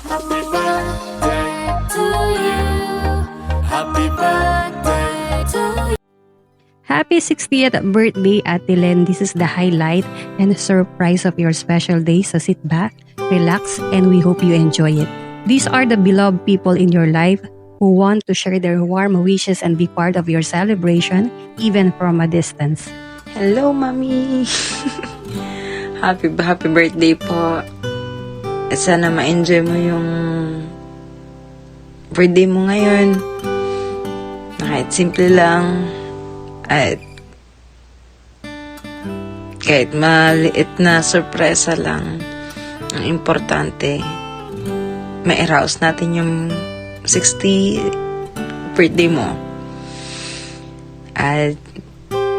Happy birthday to you. Happy birthday to you. Happy 60th birthday, Ate Len. This is the highlight and surprise of your special day. So sit back, relax, and we hope you enjoy it. These are the beloved people in your life who want to share their warm wishes and be part of your celebration, even from a distance. Hello, Mami! happy birthday po. At sana ma-enjoy mo yung birthday mo ngayon. Kahit simple lang. At kahit maliit na sorpresa lang. Ang importante, ma-arouse natin yung 60 birthday mo. At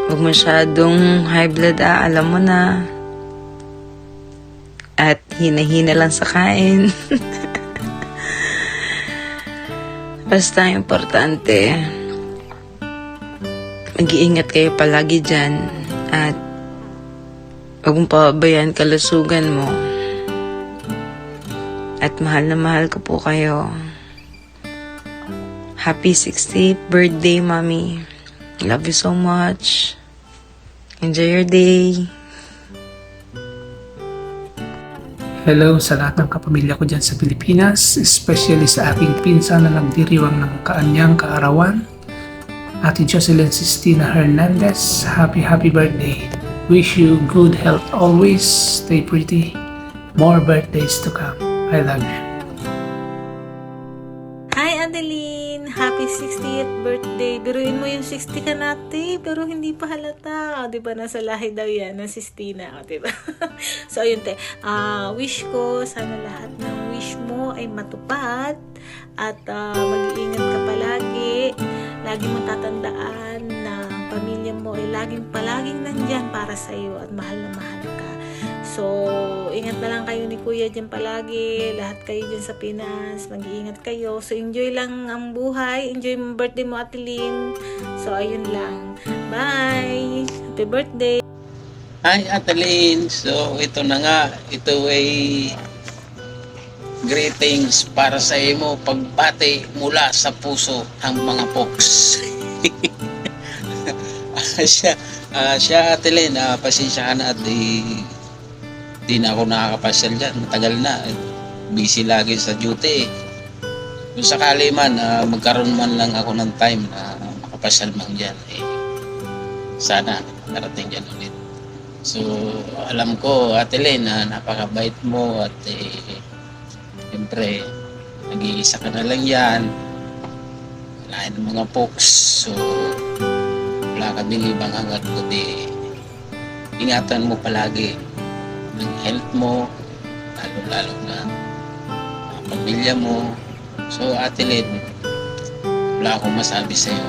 huwag masyadong high blood, alam mo na. At hina-hina lang sa kain. Basta importante, mag-iingat kayo palagi dyan. At huwag mong pababayaan kalusugan mo. At mahal na mahal ko po kayo. Happy 60th birthday, Mommy. Love you so much. Enjoy your day. Hello sa lahat ng kapamilya ko dyan sa Pilipinas, especially sa aking pinsan na nagdiriwang ng kaanyang kaarawan, Ate Jocelyn Sistina Hernandez. Happy birthday. Wish you good health always. Stay pretty. More birthdays to come. I love you. Hi, Adeline! Happy 60th birthday! Biruin mo yung 60 ka natin, pero hindi pa halata. O, diba, nasa lahi daw yan, na Sistina. O, diba? So, ayun, te. Wish ko, sana lahat ng wish mo ay matupad. At mag-iingat ka palagi. Lagi mong tatandaan na ang pamilya mo ay palaging nandyan para sa'yo at mahal na mahal ka. So, ingat na lang kayo ni Kuya dyan palagi. Lahat kayo dyan sa Pinas. Mag-iingat kayo. So, enjoy lang ang buhay. Enjoy mo birthday mo, Ate Lynn. So, ayun lang. Bye! Happy birthday! Hi, Adeline. So, ito na nga. Ito ay greetings para sa imo. Pagbati mula sa puso ang mga folks. siya, Adeline, pasensya ka na at di na ako nakakapasyal dyan. Matagal na. Busy lagi sa duty. Kung sakali man, magkaroon man lang ako ng time na makapasyal man dyan. Sana narating dyan ulit. So, alam ko, Ate Len, napakabait mo at siyempre, nag-iisa ka na lang yan. Wala ng mga folks. So, wala kaming ibang hangad kundi ingatan mo palagi ng health mo, lalo na ang pamilya mo. So, Ate Len, wala akong masabi sa'yo.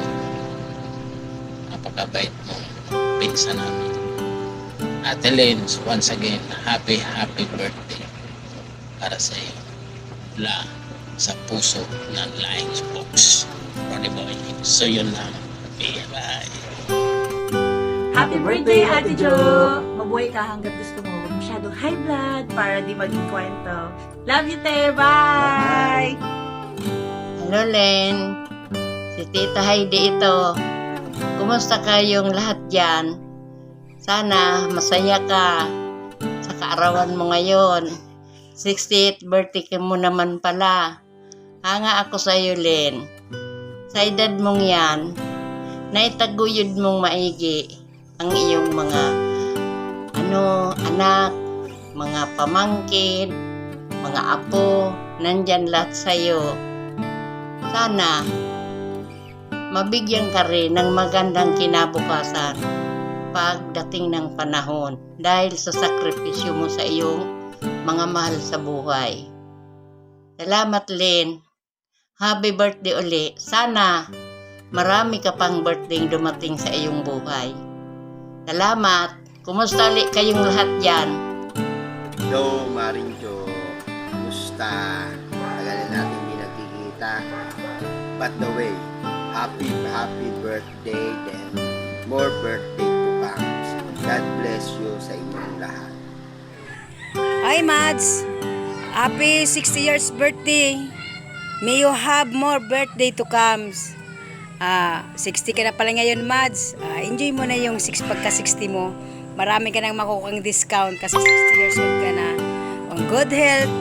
Napakabait mo, pinsan namin. Ate Len, so once again, happy birthday para sa iyo. Mula sa puso ng Lying Folks. Ronnie Boy. So yun lang. Okay, bye. Happy birthday, Ate Jo! Mabuhay ka hanggang gusto mo. Masyadong high blood para di maging kwento. Love you, te! Bye! Hello, Len. Si Tita Heidi ito. Kumusta kayong lahat dyan? Sana masaya ka sa kaarawan mo ngayon. 60th birthday ka mo naman pala. Hanga ako sa iyo, Len. Sa edad mong yan, naitaguyod mong maigi ang iyong mga anak, mga pamangkin, mga apo, nandyan lahat sa iyo. Sana mabigyan ka rin ng magandang kinabukasan pagdating ng panahon dahil sa sakripisyo mo sa iyong mga mahal sa buhay. Salamat, Len. Happy birthday uli. Sana marami ka pang birthday dumating sa iyong buhay. Salamat. Kumusta ulit kayong lahat dyan? Hello, Maring Jo. Kumusta? Tagal na natin hindi nagkikita. But the way, happy birthday then more birthday to come. God bless you sa inyong lahat. Hi, Mads! Happy 60 years birthday. May you have more birthday to come. 60 ka na pala ngayon, Mads. Enjoy mo na yung pagka 60 mo. Marami ka nang makukang discount kasi 60 years old ka na. On good health.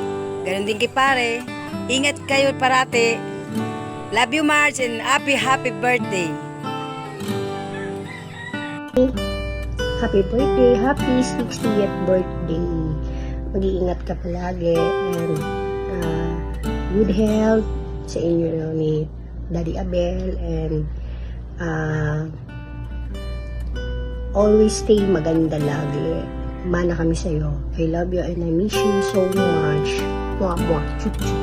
Ganun din kay pare. Ingat kayo parati. Love you, Mads, and happy birthday. Happy birthday, happy 60th birthday. Mag-iingat ka palagi and good health sa inyo ni Daddy Abel and always stay maganda lagi. Mana kami sa'yo. I love you and I miss you so much. Mwah, mwah. Chut, chut.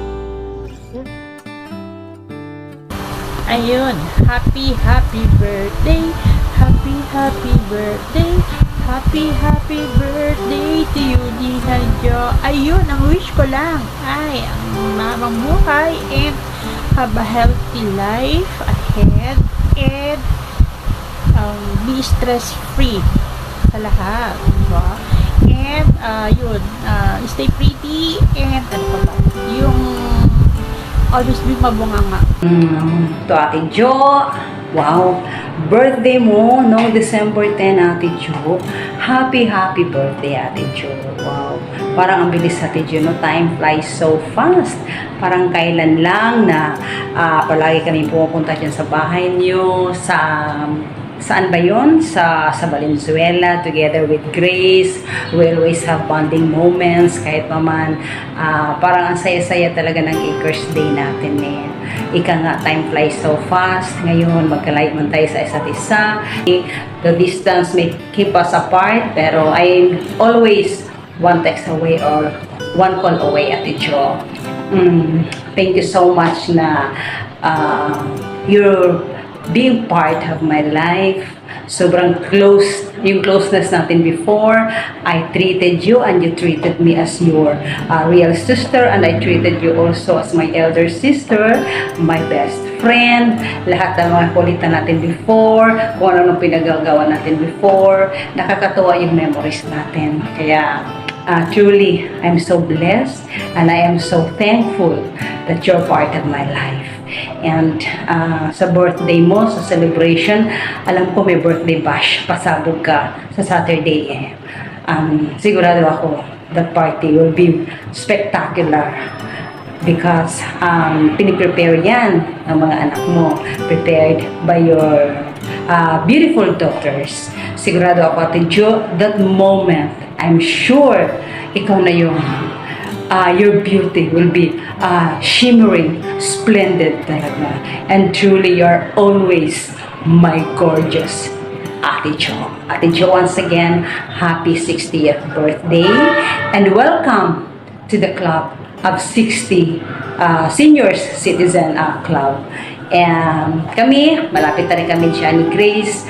Ayun, happy birthday, happy birthday, happy birthday to you, Nina Jo. Ayun, ang wish ko lang ay ang mamuhay and have a healthy life ahead and be stress-free sa lahat, diba? And, yun, stay pretty and ano pa ba? Yung always be mabunganga. To Ate Jo, wow, birthday mo noong December 10, Ate Jo. Happy birthday, Ate Jo. Wow, parang ang bilis, Ate Jo, no? Time flies so fast. Parang kailan lang na palagi kami pupunta dyan sa bahay niyo, saan ba yun? Sa Valenzuela, together with Grace. We always have bonding moments, kahit naman parang ang saya-saya talaga ng Acres Day natin eh. Ika nga, time flies so fast. Ngayon, magkalayo man tayo sa isa't isa. The distance may keep us apart, pero I'm always one text away or one call away, Ate Jo. Thank you so much na you're being part of my life. Sobrang close, yung closeness natin before. I treated you and you treated me as your real sister, and I treated you also as my elder sister, my best friend. Lahat ng mga kulitan natin before, kung ano nung pinagagawa natin before, nakakatuwa yung memories natin. Kaya truly, I'm so blessed and I am so thankful that you're part of my life. And sa birthday mo, sa celebration, alam ko may birthday bash, pasabog ka sa Saturday eh. Sigurado ako that party will be spectacular because piniprepare yan ng mga anak mo, prepared by your beautiful daughters. Sigurado ako, Ate Jo, that moment, I'm sure ikaw na yung your beauty will be shimmering, splendid talaga. And truly, you're always my gorgeous Ate Jo. Ate Jo, once again, happy 60th birthday and welcome to the club of 60 seniors citizen club. And kami, malapit na rin kami dyan ni Grace.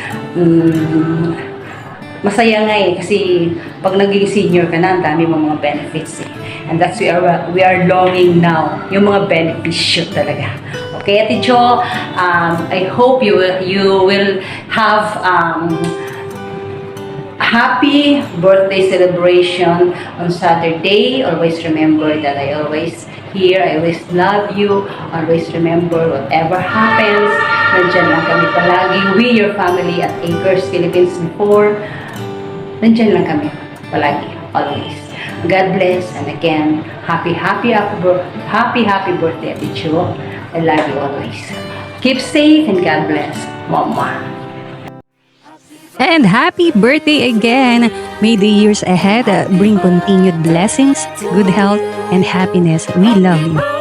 Masaya nga eh, kasi pag naging senior ka na, ang dami mga benefits eh. And that's we are longing now, yung mga benepisyo talaga. Okay, Ate Jo, I hope you will have happy birthday celebration on Saturday. Always remember that I always here, I always love you. Always remember whatever happens, nandyan lang kami palagi. We, your family at Acres Philippines before, nandyan lang kami palagi, always. God bless, and again, happy birthday, Ate Jo. I love you always. Keep safe and God bless. Mama. And happy birthday again! May the years ahead bring continued blessings, good health, and happiness. We love you.